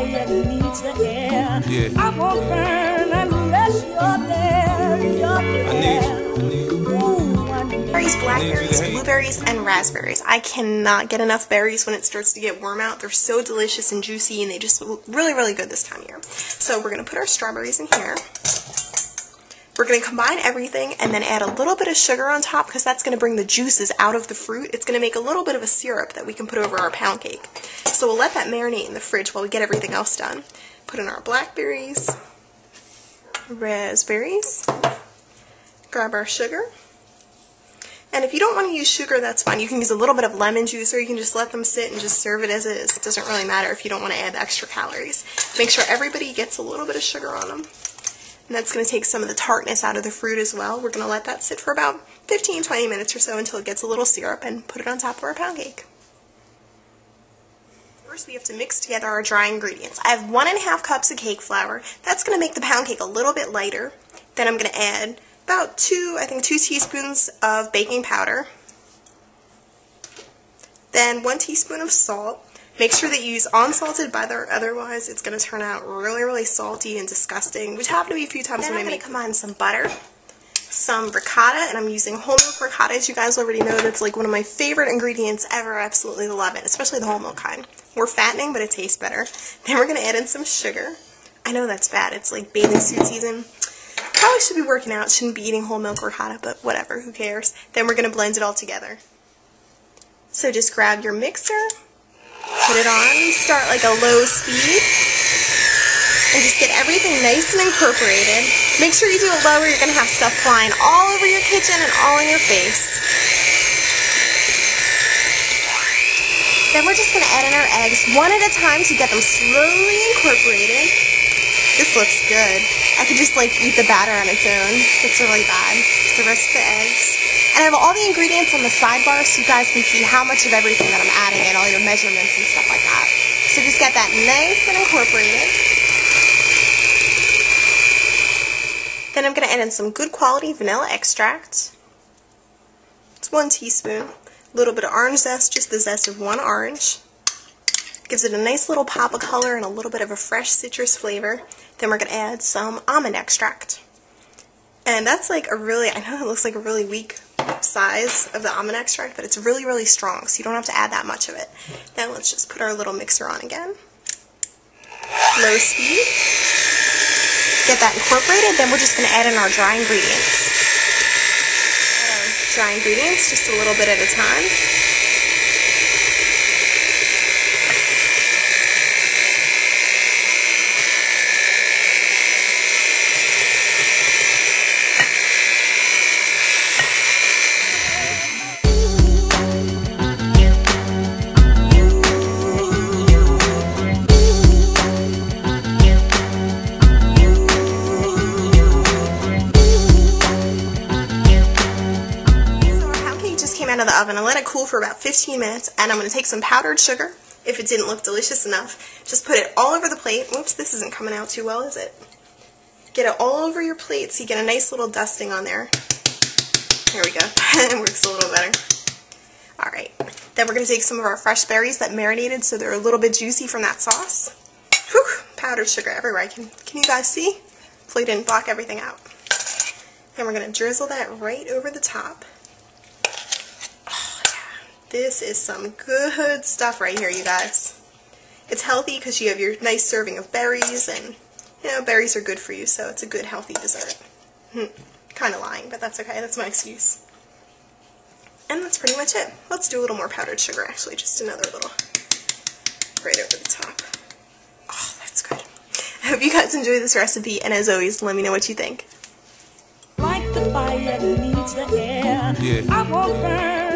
fire needs the air. Yeah. I won't burn unless you're there. You're there. I need Blackberries, blueberries, and raspberries. I cannot get enough berries when it starts to get warm out. They're so delicious and juicy, and they just look really, really good this time of year. So we're going to put our strawberries in here. We're going to combine everything and then add a little bit of sugar on top because that's going to bring the juices out of the fruit. It's going to make a little bit of a syrup that we can put over our pound cake. So we'll let that marinate in the fridge while we get everything else done. Put in our blackberries, raspberries, grab our sugar. And if you don't want to use sugar, that's fine. You can use a little bit of lemon juice, or you can just let them sit and just serve it as is. It doesn't really matter if you don't want to add the extra calories. Make sure everybody gets a little bit of sugar on them. And that's going to take some of the tartness out of the fruit as well. We're going to let that sit for about 15-20 minutes or so until it gets a little syrup and put it on top of our pound cake. First, we have to mix together our dry ingredients. I have 1½ cups of cake flour. That's going to make the pound cake a little bit lighter. Then I'm going to add about 2 teaspoons of baking powder. Then 1 teaspoon of salt. Make sure that you use unsalted butter, otherwise it's going to turn out really, really salty and disgusting, which happened to me a few times when I make. I'm going to combine some butter, some ricotta, and I'm using whole milk ricotta. As you guys already know, that's like one of my favorite ingredients ever. I absolutely love it, especially the whole milk kind. More fattening, but it tastes better. Then we're going to add in some sugar. I know that's bad. It's like bathing suit season. Probably should be working out, shouldn't be eating whole milk ricotta, but whatever, who cares. Then we're going to blend it all together. So just grab your mixer, put it on, start like a low speed, and just get everything nice and incorporated. Make sure you do it low or you're going to have stuff flying all over your kitchen and all in your face. Then we're just going to add in our eggs one at a time to get them slowly incorporated. This looks good. I could just like eat the batter on its own. It's really bad. Just the rest of the eggs. And I have all the ingredients on the sidebar so you guys can see how much of everything that I'm adding and all your measurements and stuff like that. So just get that nice and incorporated. Then I'm going to add in some good quality vanilla extract. It's 1 teaspoon. A little bit of orange zest, just the zest of 1 orange. Gives it a nice little pop of color and a little bit of a fresh citrus flavor. Then we're going to add some almond extract. And that's like a really, I know it looks like a really weak size of the almond extract, but it's really, really strong, so you don't have to add that much of it. Then let's just put our little mixer on again. Low speed. Get that incorporated, then we're just going to add in our dry ingredients. Add our dry ingredients just a little bit at a time. Out of the oven and let it cool for about 15 minutes, and I'm going to take some powdered sugar. If it didn't look delicious enough, just put it all over the plate. Whoops, this isn't coming out too well, is it? Get it all over your plate so you get a nice little dusting on there. There we go. It works a little better. Alright, then we're going to take some of our fresh berries that marinated so they're a little bit juicy from that sauce. Whew, powdered sugar everywhere. Can you guys see? Hopefully it didn't block everything out. Then we're going to drizzle that right over the top. This is some good stuff right here, you guys. It's healthy because you have your nice serving of berries, and, you know, berries are good for you, so it's a good, healthy dessert. Kind of lying, but that's okay. That's my excuse. And that's pretty much it. Let's do a little more powdered sugar, actually. Just another little right over the top. Oh, that's good. I hope you guys enjoy this recipe, and as always, let me know what you think. Like the fire needs the air. Yeah. I won't burn